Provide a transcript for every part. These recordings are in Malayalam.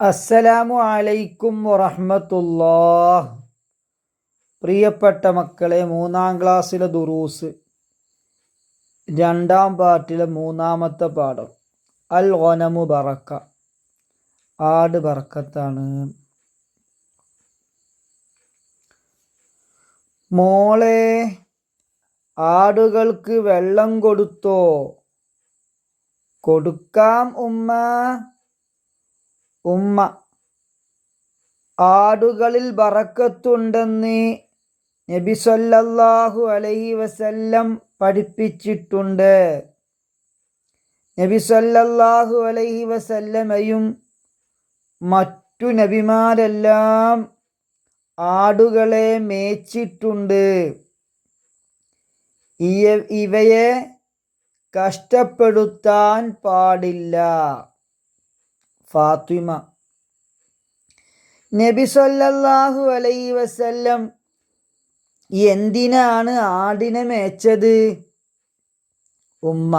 അസ്സലാമു അലൈക്കും വറഹ്മത്തുള്ളാഹ്. പ്രിയപ്പെട്ട മക്കളെ, 3-ാം ക്ലാസ്സിലെ ദുറൂസ് രണ്ടാം പാർട്ടിലെ 3-ാമത്തെ പാഠം അൽ ഗനമു ബറക്ക, ആട് ബറക്കത്താണ്. മോളെ, ആടുകൾക്ക് വെള്ളം കൊടുത്തോ? കൊടുക്കാം ഉമ്മ. ഉമ്മ: ആടുകളിൽ ബറക്കത്തുണ്ടെന്ന് നബി സല്ലല്ലാഹു അലൈഹി വസല്ലം പഠിപ്പിച്ചിട്ടുണ്ട്. നബി സല്ലല്ലാഹു അലൈഹി വസല്ലമയും മറ്റു നബിമാരെല്ലാം ആടുകളെ മേച്ചിട്ടുണ്ട്. ഇവയെ കഷ്ടപ്പെടുത്താൻ പാടില്ല. ഫാത്തിമ: നബി സല്ലല്ലാഹു അലൈഹി വസല്ലം എന്തിനാണ് ആടിനെ മേച്ചത്? ഉമ്മ: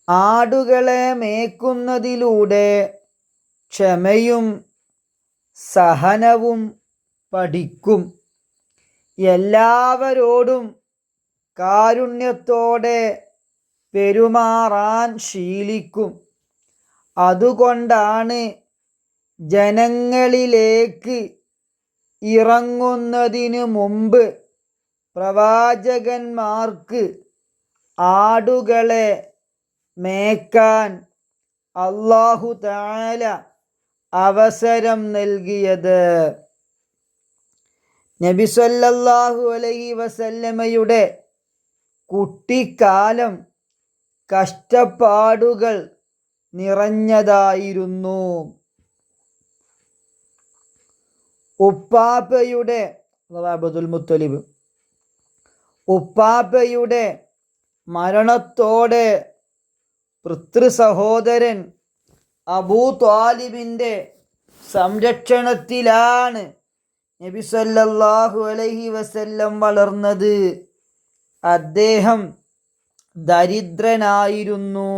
ആടുകളെ മേക്കുന്നതിലൂടെ ക്ഷമയും സഹനവും പഠിക്കും. എല്ലാവരോടും കാരുണ്യത്തോടെ പെരുമാറാൻ ശീലിക്കും. അതുകൊണ്ടാണ് ജനങ്ങളിലേക്ക് ഇറങ്ങുന്നതിനു മുമ്പ് പ്രവാചകന്മാർക്ക് ആടുകളെ മേക്കാൻ അല്ലാഹു തആല അവസരം നൽകിയത്. നബി സല്ലല്ലാഹു അലൈഹി വസല്ലമയുടെ കുട്ടിക്കാലം കഷ്ടപ്പാടുകൾ നിറഞ്ഞതായിരുന്നു. ഉപ്പാപ്പയുടെ അബ്ദുൽ മുത്തലിബ് ഉപ്പാപ്പയുടെ മരണത്തോടെ പിതൃ സഹോദരൻ അബൂ ത്വാലിബിൻ്റെ സംരക്ഷണത്തിലാണ് നബി സല്ലല്ലാഹു അലൈഹി വസല്ലം വളർന്നത്. അദ്ദേഹം ദരിദ്രനായിരുന്നു,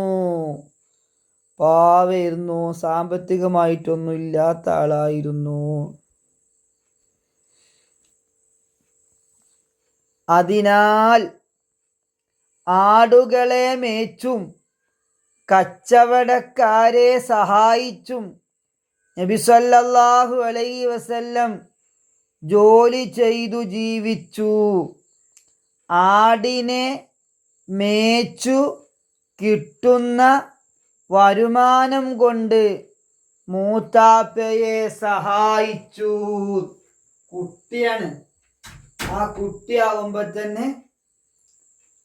പാവമായിരുന്നു, സാമ്പത്തികമായിട്ടൊന്നും ഇല്ലാത്ത ആളായിരുന്നു. അതിനാൽ ആടുകളെ മേച്ചും കച്ചവടക്കാരെ സഹായിച്ചും നബി സല്ലല്ലാഹു അലൈഹി വസല്ലം ജോലി ചെയ്തു ജീവിച്ചു. ആടിനെ മേച്ചു കിട്ടുന്ന വരുമാനം കൊണ്ട് മൂത്താപ്പയെ സഹായിച്ചു. കുട്ടിയാണ്, ആ കുട്ടിയാകുമ്പോൾ തന്നെ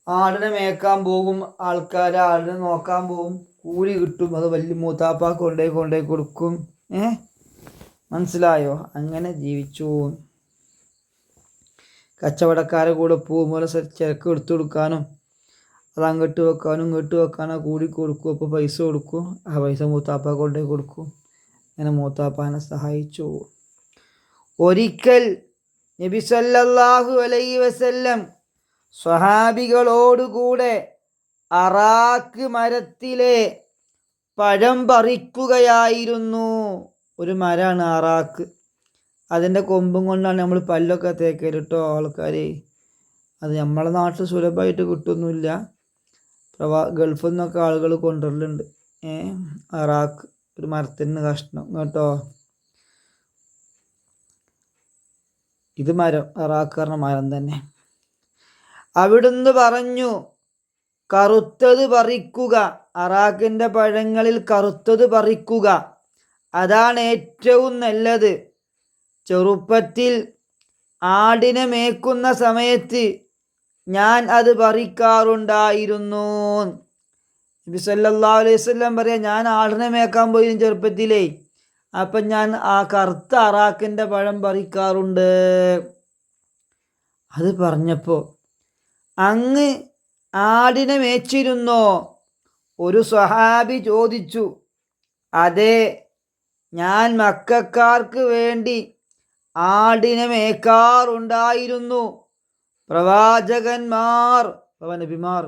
ആടിനെ മേക്കാൻ പോകും, ആൾക്കാർ ആടിനെ നോക്കാൻ പോകും, കൂലി കിട്ടും. അത് വലിയ മൂത്താപ്പ കൊണ്ടുപോയി കൊടുക്കും. മനസ്സിലായോ? അങ്ങനെ ജീവിച്ചു. കച്ചവടക്കാരെ കൂടെ പോകുമ്പോൾ ചരക്ക് എടുത്തു കൊടുക്കാനും അത് അങ്ങോട്ട് വെക്കാനും ഇങ്ങോട്ട് വെക്കാനും കൂടി കൊടുക്കും. അപ്പോൾ പൈസ കൊടുക്കും, ആ പൈസ മൂത്താപ്പ കൊണ്ടുപോയി കൊടുക്കും. അങ്ങനെ മൂത്താപ്പാനെ സഹായിച്ചു. ഒരിക്കൽ നബി സല്ലല്ലാഹു അലൈഹി വസല്ലം സ്വഹാബികളോടുകൂടെ അറാക്ക് മരത്തിലെ പഴം പറിക്കുകയായിരുന്നു. ഒരു മരമാണ് അറാക്ക്. അതിൻ്റെ കൊമ്പും കൊണ്ടാണ് നമ്മൾ പല്ലൊക്കെ തേക്കല് കേട്ടോ ആൾക്കാർ. അത് നമ്മളെ നാട്ടിൽ സുലഭമായിട്ട് കിട്ടുന്നില്ല. ഗൾഫിൽ നിന്നൊക്കെ ആളുകൾ കൊണ്ടുവരലുണ്ട്. അറാക്ക് ഒരു മരത്തിന് കഷ്ണം കേട്ടോ. ഇത് മരം, അറാക്ക് പറഞ്ഞ മരം തന്നെ. അവിടുന്ന് പറഞ്ഞു, കറുത്തത് പറിക്കുക, അറാക്കിൻ്റെ പഴങ്ങളിൽ കറുത്തത് പറിക്കുക, അതാണ് ഏറ്റവും നല്ലത്. ചെറുപ്പത്തിൽ ആടിനെ മേക്കുന്ന സമയത്ത് ഞാൻ അത് പറിക്കാറുണ്ടായിരുന്നു. നബി സല്ലല്ലാഹു അലൈഹി വസല്ലം പറയാ, ഞാൻ ആടിനെ മേക്കാൻ പോയി ചെറുപ്പത്തിലേ, അപ്പം ഞാൻ ആ കറുത്ത അറാക്കിൻ്റെ പഴം പറിക്കാറുണ്ട്. അത് പറഞ്ഞപ്പോൾ, അങ്ങ് ആടിനെ മേച്ചിരുന്നോ? ഒരു സ്വഹാബി ചോദിച്ചു. അതെ, ഞാൻ മക്കക്കാർക്ക് വേണ്ടി ആടിനെ മേക്കാറുണ്ടായിരുന്നു. പ്രവാചകന്മാർ, നബിമാർ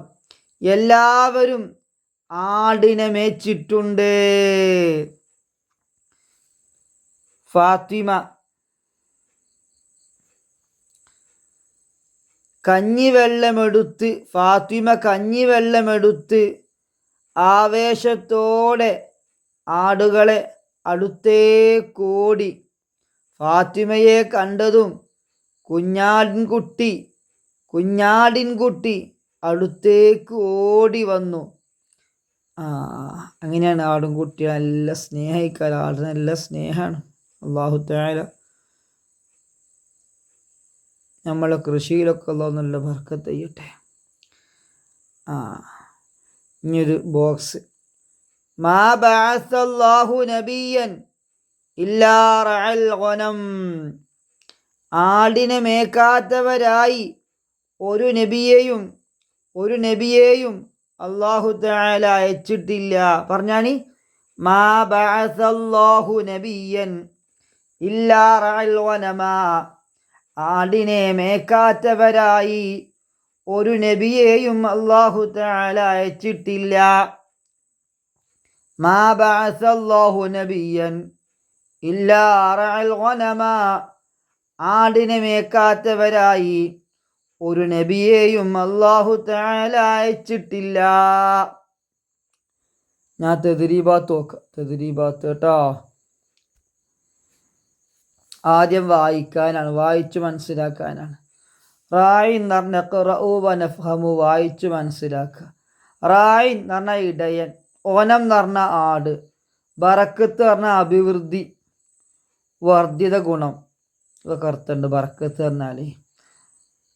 എല്ലാവരും ആടിനെ മേച്ചിട്ടുണ്ട്. ഫാത്തിമ കഞ്ഞിവെള്ളമെടുത്ത് ആവേശത്തോടെ ആടുകളെ അടുത്തേക്കോടി. ഫാത്തിമയെ കണ്ടതും കുഞ്ഞാടിൻകുട്ടി അടുത്തേക്ക് ഓടി വന്നു. അങ്ങനെയാണ് ആടും കുട്ടി നല്ല സ്നേഹിക്കാൻ. ആട് നല്ല സ്നേഹമാണ്. അല്ലാഹു തആല നമ്മളെ കൃഷിയിലൊക്കെ അല്ലാഹു നല്ല ബർക്കത്ത് ചെയ്യട്ടെ. ഇനിയൊരു ബോക്സ്. മാ ബഅസല്ലാഹു നബിയ്യൻ ഇല്ലാ റഅൽ ഗനം. ആടിനെ മേക്കാത്തവരായി ഒരു നബിയെയും അല്ലാഹു തആല അയച്ചിട്ടില്ല. പറഞ്ഞാണി, മാ ബഅസല്ലാഹു നബിയ്യൻ ഇല്ലാ റഅൽ ഗനമ. ആടിനെ മേക്കാത്തവരായി ഒരു നബിയെയും അല്ലാഹു തആല അയച്ചിട്ടില്ല. മാ ബഅസല്ലാഹു നബിയ്യൻ ഇല്ലാ റഅൽ ഗനമ. ആടിനെ മേക്കാത്തവരായി ഒരു നബിയെയും അല്ലാഹു തആല അയച്ചിട്ടില്ല. ഞാൻ തദ്രീബാത്ത് കേട്ടോ. ആദ്യം വായിക്കാനാണ്, വായിച്ചു മനസ്സിലാക്കാനാണ്. റായിൻ എന്ന് പറഞ്ഞ ഖറഉ വനഫ്ഹമു, വായിച്ചു മനസ്സിലാക്കുക. റായിൻ എന്ന് പറഞ്ഞാൽ ഇടയൻ, ഓനം എന്ന് പറഞ്ഞാൽ ആട്, ബറക്കത്ത് പറഞ്ഞാൽ അഭിവൃദ്ധി, വർദ്ധിത ഗുണം, ഇതൊക്കെ അർത്ഥമുണ്ട് ബറക്കത്ത് പറഞ്ഞാൽ.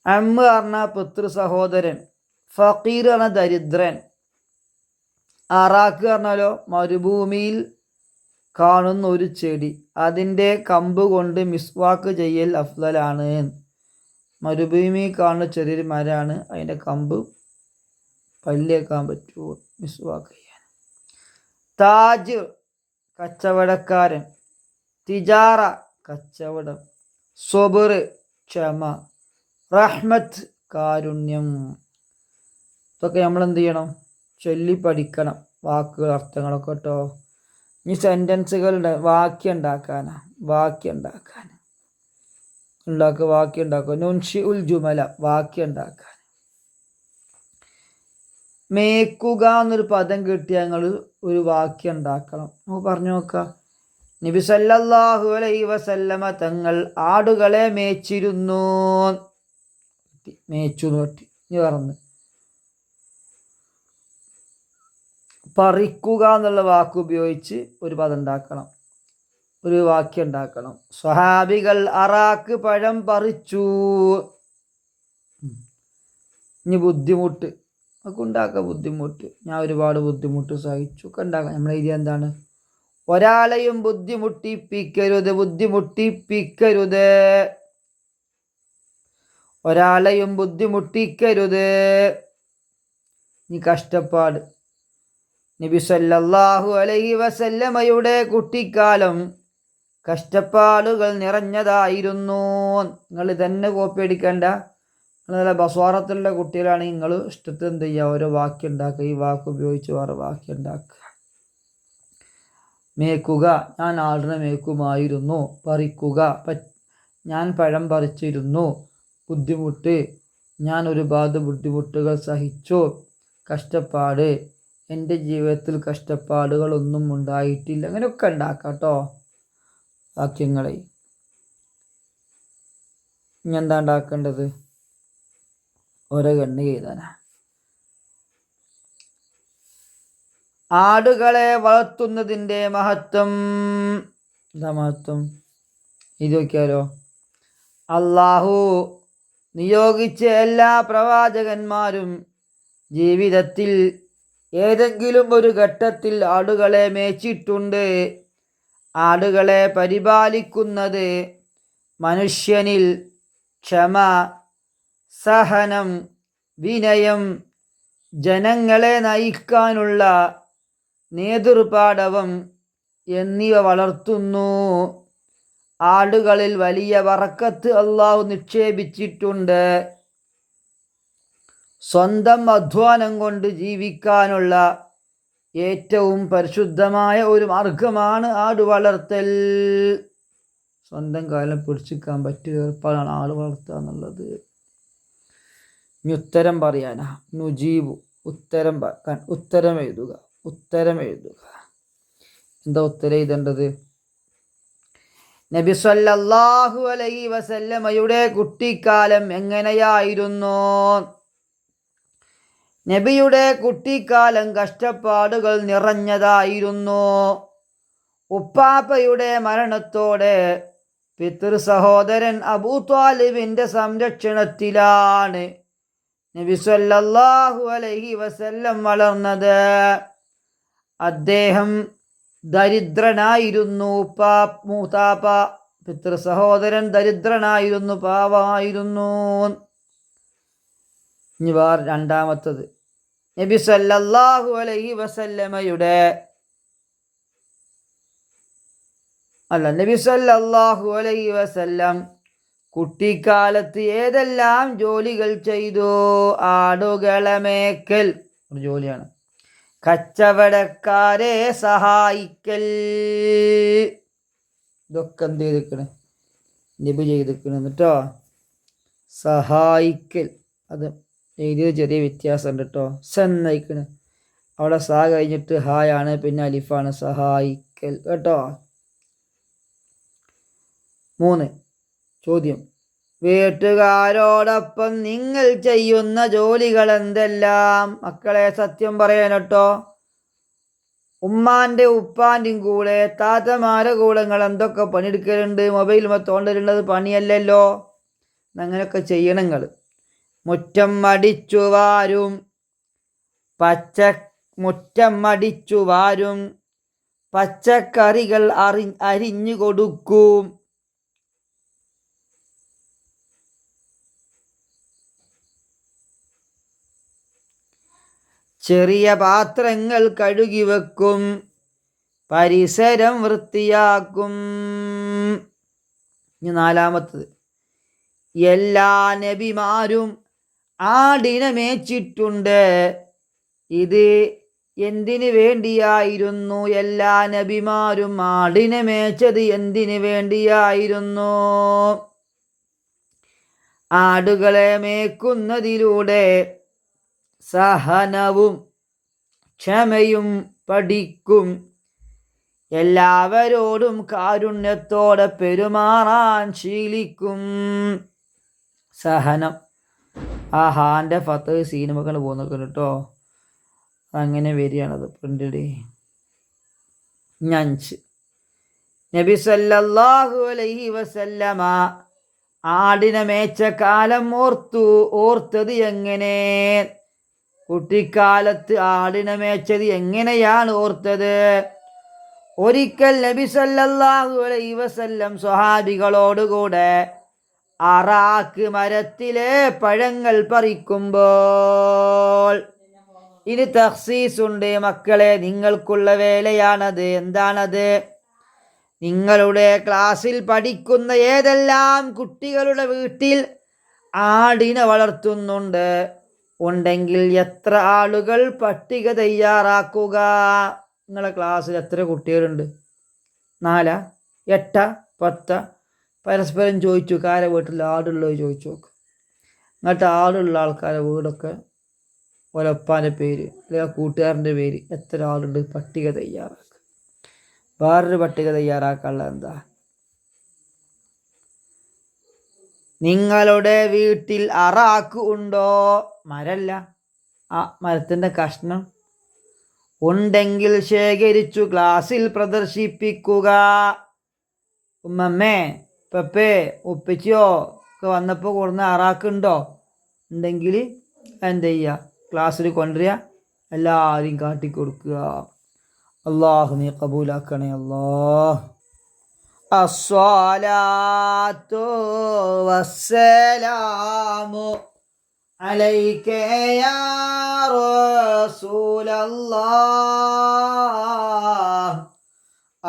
അമ്മ പറഞ്ഞാൽ പുത്ര സഹോദരൻ, ഫക്കീർ പറഞ്ഞാൽ ദരിദ്രൻ, അറാക്ക് പറഞ്ഞാലോ മരുഭൂമിയിൽ കാണുന്ന ഒരു ചെടി, അതിൻ്റെ കമ്പ് കൊണ്ട് മിസ്വാക്ക് ചെയ്യൽ അഫ്ളലാണ്. മരുഭൂമിയിൽ കാണുന്ന ചെറിയൊരു മരമാണ്, അതിൻ്റെ കമ്പ് പല്ലേക്കാൻ പറ്റുമോ മിസ്വാക്ക് ചെയ്യാൻ. താജ് കച്ചവടക്കാരൻ, തിജാറ കച്ചവടം, സ്വബർ ക്ഷമ, റഹ്മത്ത് കാരുണ്യം. ഇതൊക്കെ നമ്മൾ എന്ത് ചെയ്യണം? ചൊല്ലി പഠിക്കണം വാക്കുകൾ, അർത്ഥങ്ങളൊക്കെ കേട്ടോ. ഈ സെൻറ്റൻസുകളുടെ വാക്യം ഉണ്ടാക്കുക. നുൻഷി ഉൽ ജുമല, വാക്യം ഉണ്ടാക്കാൻ. മേക്കുക എന്നൊരു പദം കിട്ടിയാൽ ഞങ്ങൾ ഒരു വാക്യം ഉണ്ടാക്കണം. നമുക്ക് പറഞ്ഞു നോക്കാം. നബി സല്ലല്ലാഹു അലൈഹി വസല്ലമ തങ്ങൾ ആടുകളെ മേച്ചിരുന്നു. മേച്ചു നോട്ടി ഇനി പറഞ്ഞു. പറിക്കുക എന്നുള്ള വാക്ക് ഉപയോഗിച്ച് ഒരു പദം ഉണ്ടാക്കണം, ഒരു വാക്യം ഉണ്ടാക്കണം. സ്വഹാബികൾ അറാക്ക് പഴം പറിച്ചു. ഇനി ബുദ്ധിമുട്ട്, ഒക്കെ ഉണ്ടാക്കുക. ബുദ്ധിമുട്ട്, ഞാൻ ഒരുപാട് ബുദ്ധിമുട്ട് സഹിച്ചു ഒക്കെ ഉണ്ടാക്കാം. നമ്മൾ എഴുതിയ എന്താണ്? ഒരാളെയും ബുദ്ധിമുട്ടിപ്പിക്കരുത്. ഒരാളെയും ബുദ്ധിമുട്ടിക്കരുത്. ഇനി കഷ്ടപ്പാട്. നബി സല്ലല്ലാഹു അലൈഹി വസല്ലമയുടെ കുട്ടിക്കാലം കഷ്ടപ്പാടുകൾ നിറഞ്ഞതായിരുന്നു. നിങ്ങൾ തന്നെ കോപ്പി അടിക്കണ്ട. നിങ്ങൾ നല്ല ബസ്വാറത്തുള്ള കുട്ടികളാണെങ്കിൽ നിങ്ങൾ ഇഷ്ടത്തിൽ എന്ത് ചെയ്യുക? ഓരോ വാക്യം ഉണ്ടാക്കുക. ഈ വാക്ക് ഉപയോഗിച്ച് വേറെ വാക്യം ഉണ്ടാക്കുക. മേക്കുക, ഞാൻ ആടിനെ മേക്കുമായിരുന്നു. പറിക്കുക, ഞാൻ പഴം പറിച്ചിരുന്നു. ബുദ്ധിമുട്ട്, ഞാൻ ഒരുപാട് ബുദ്ധിമുട്ടുകൾ സഹിച്ചു. കഷ്ടപ്പാട്, എൻ്റെ ജീവിതത്തിൽ കഷ്ടപ്പാടുകളൊന്നും ഉണ്ടായിട്ടില്ല. അങ്ങനെയൊക്കെ ഉണ്ടാക്കാം കേട്ടോ വാക്യങ്ങളെ. ഇനി എന്താ ഉണ്ടാക്കേണ്ടത്? ഓരോ ഗണ്ണ് എഴുതാനാ. ആടുകളെ വളർത്തുന്നതിൻ്റെ മഹത്വം. എന്താ മഹത്വം? ഇത് നോക്കിയാലോ. അല്ലാഹു നിയോഗിച്ച എല്ലാ പ്രവാചകന്മാരും ജീവിതത്തിൽ ഏതെങ്കിലും ഒരു ഘട്ടത്തിൽ ആടുകളെ മേച്ചിട്ടുണ്ട്. ആടുകളെ പരിപാലിക്കുന്നത് മനുഷ്യനിൽ ക്ഷമ, സഹനം, വിനയം, ജനങ്ങളെ നയിക്കാനുള്ള നേതൃപാടവം എന്നിവ വളർത്തുന്നു. ആടുകളിൽ വലിയ ബറക്കത്ത് അല്ലാഹു നിക്ഷേപിച്ചിട്ടുണ്ട്. സ്വന്തം അധ്വാനം കൊണ്ട് ജീവിക്കാനുള്ള ഏറ്റവും പരിശുദ്ധമായ ഒരു മാർഗമാണ് ആട് വളർത്തൽ. സ്വന്തം കാലം പിടിച്ചിക്കാൻ പറ്റിയ ഏർപ്പാടാണ് ആട് വളർത്തുക എന്നുള്ളത്. ഇനി ഉത്തരം പറയാനാ. നുജീബു ഉത്തരം എഴുതുക. എന്താ ഉത്തരം എഴുതേണ്ടത്? നബി സല്ലല്ലാഹു അലൈഹി വസല്ലമയുടെ കുട്ടിക്കാലം എങ്ങനെയായിരുന്നു? നബിയുടെ കുട്ടിക്കാലം കഷ്ടപ്പാടുകൾ നിറഞ്ഞതായിരുന്നു. ഉപ്പാപ്പയുടെ മരണത്തോടെ പിതൃ സഹോദരൻ അബൂ ത്വാലിബിന്റെ സംരക്ഷണത്തിലാണ് നബി സല്ലല്ലാഹു അലൈഹി വസല്ലം വളർന്നത്. അദ്ദേഹം ദരിദ്രനായിരുന്നു. മൂത്താപ്പ പിതൃ സഹോദരൻ ദരിദ്രനായിരുന്നു, പാവമായിരുന്നു. ഇനി രണ്ടാമത്തത്, നബി സല്ലല്ലാഹു അലൈഹി വസല്ലം കുട്ടിക്കാലത്ത് ഏതെല്ലാം ജോലികൾ ചെയ്തു? ആടുകളെ മേക്കൽ ഒരു ജോലിയാണ്. കച്ചവടക്കാരെ സഹായിക്കൽ, ഇതൊക്കെ എന്ത് ചെയ്തിക്കണ്? നബി ചെയ്തിക്കണ് കേട്ടോ. സഹായിക്കൽ അത് എഴുതിയത് ചെറിയ വ്യത്യാസമുണ്ട് കേട്ടോ. സന്നയിക്കണ്, അവിടെ സ കഴിഞ്ഞിട്ട് ഹായാണ്, പിന്നെ അലിഫാണ്. സഹായിക്കൽ കേട്ടോ. 3 ചോദ്യം, വീട്ടുകാരോടൊപ്പം നിങ്ങൾ ചെയ്യുന്ന ജോലികൾ എന്തെല്ലാം? മക്കളെ സത്യം പറയാൻ കേട്ടോ. ഉമ്മാൻ്റെ ഉപ്പാൻ്റെയും കൂടെ താത്തമാരെ കൂടെ നിങ്ങൾ എന്തൊക്കെ പണിയെടുക്കലുണ്ട്? മൊബൈൽ തോണ്ടലുള്ളത് പണിയല്ലല്ലോ. അങ്ങനെയൊക്കെ ചെയ്യണം നിങ്ങൾ. മുറ്റം അടിച്ചു വാരും, പച്ചക്കറികൾ അരിഞ്ഞു കൊടുക്കും, ചെറിയ പാത്രങ്ങൾ കഴുകി വെക്കും, പരിസരം വൃത്തിയാക്കും. ഇനി 4-മത്തത്, എല്ലാ നബിമാരും ആടിനെ മേച്ചിട്ടുണ്ട്. ഇത് എന്തിനു വേണ്ടിയായിരുന്നു? എല്ലാ നബിമാരും ആടിനെ മേച്ചത് എന്തിനു വേണ്ടിയായിരുന്നു? ആടുകളെ മേക്കുന്നതിലൂടെ സഹനവും ക്ഷമയും പഠിക്കും. എല്ലാവരോടും കാരുണ്യത്തോടെ പെരുമാറാൻ ശീലിക്കും. സഹനം ആ ഹാൻ്റെ ഫത്ത് സീനുമൊക്കെ പോകുന്നൊക്കെ കേട്ടോ. അങ്ങനെ വരികയാണത് പ്രിൻ്റഡ്. 5 നബി സല്ലല്ലാഹു അലൈഹി വസല്ലമ ആടിനെ മേച്ച കാലം ഓർത്തത് എങ്ങനെ? കുട്ടിക്കാലത്ത് ആടിനെ മേച്ചത് എങ്ങനെയാണ് ഓർത്തത്? ഒരിക്കൽ നബി സല്ലല്ലാഹു അലൈഹി വസല്ലം സ്വഹാബികളോടുകൂടെ അറാക്ക് മരത്തിലെ പഴങ്ങൾ പറിക്കുമ്പോൾ, ഇനി തഖ്സീസുണ്ട് മക്കളെ, നിങ്ങൾക്കുള്ള വേലയാണത്. എന്താണത്? നിങ്ങളുടെ ക്ലാസ്സിൽ പഠിക്കുന്ന ഏതെല്ലാം കുട്ടികളുടെ വീട്ടിൽ ആടിനെ വളർത്തുന്നുണ്ട് ഉണ്ടെങ്കിൽ എത്ര ആളുകൾ പട്ടിക തയ്യാറാക്കുക. നിങ്ങളെ ക്ലാസ്സിൽ എത്ര കുട്ടികളുണ്ട്? 4, 8, 10? പരസ്പരം ചോദിച്ചു, ആരെ വീട്ടിൽ ആടുള്ളത് ചോദിച്ചു നോക്ക്. എന്നിട്ട് ആടുള്ള ആൾക്കാരെ വീടൊക്കെ ഒരപ്പാൻ്റെ പേര് അല്ലെങ്കിൽ കൂട്ടുകാരൻ്റെ പേര് എത്ര ആളുണ്ട് പട്ടിക തയ്യാറാക്കുക. വേറൊരു പട്ടിക തയ്യാറാക്കാനുള്ള എന്താ? നിങ്ങളുടെ വീട്ടിൽ അറാക്ക് ഉണ്ടോ? മരല്ല, ആ മരത്തിൻ്റെ കഷ്ണം ഉണ്ടെങ്കിൽ ശേഖരിച്ചു ക്ലാസ്സിൽ പ്രദർശിപ്പിക്കുക. ഉമ്മമ്മേ, പപ്പേ, ഉപ്പച്ചിയോ ഒക്കെ വന്നപ്പോൾ കൊടുന്ന അറാക്കുണ്ടോ? ഉണ്ടെങ്കിൽ എന്ത് ചെയ്യുക? ക്ലാസ്സിൽ കൊണ്ടുവരിക, എല്ലാവരും കാട്ടിക്കൊടുക്കുക. അല്ലാഹു നീ കബൂലാക്കണേ അല്ലാഹ്. അസ്സലാത്തു വസ്സലാമു അലൈക യാ റസൂലല്ലാഹ്.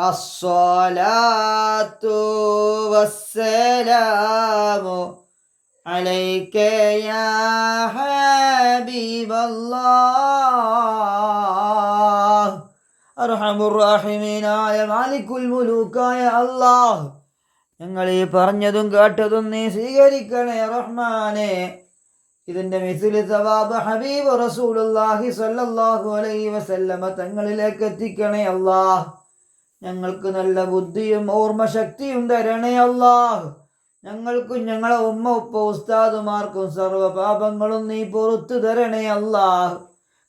അസ്സലാത്തു വസ്സലാമു അലൈക യാ ഹബീബല്ലാഹ്. അർഹമുർ റഹീമീനായ മാലിക്കുൽ മുലൂക്കായ അല്ലാഹ്, ഞങ്ങൾ ഈ പറഞ്ഞതും കേട്ടതും നീ സ്വീകരിക്കണേ റഹ്മാനെ. ഇതിന്റെ മിസ്ലി സവാബ് ഹബീബ് റസൂലുള്ളാഹി സ്വല്ലല്ലാഹു അലൈഹി വസല്ലമ തങ്ങളിലേക്ക് എത്തിക്കണേ അല്ലാഹ്. ഞങ്ങൾക്ക് നല്ല ബുദ്ധിയും ഓർമ്മശക്തിയും തരണേ അല്ലാഹ്. ഞങ്ങൾക്കും ഞങ്ങളെ ഉമ്മ ഉപ്പ ഉസ്താദുമാർക്കും സർവ്വ പാപങ്ങളും നീ പുറത്തു തരണേ അല്ലാഹ്.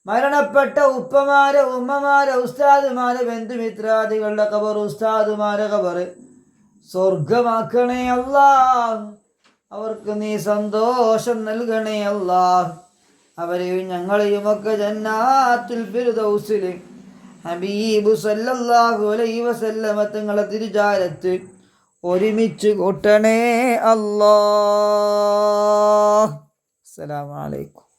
മരണപ്പെട്ട ഉപ്പമാരെ ഉമ്മമാരെ ഉസ്താദുമാരെ ബന്ധുമിത്രാദികളുടെ ഖബർ, ഉസ്താദുമാരെ ഖബർ സ്വർഗമാക്കണേ അല്ലാഹ്. അവർക്ക് നീ സന്തോഷം നൽകണേ അല്ലാഹ്. അവരെയും ഞങ്ങളെയും ഒക്കെ ജന്നാത്തുൽ ഫിർദൗസിൽ ഹബീബ് സല്ലല്ലാഹു അലൈഹി വസല്ലമ തങ്ങളെ തിരുജാരത്ത് ഒരുമിച്ച് കൂട്ടണേ അല്ലാഹ്. അസ്സലാമു അലൈക്കും.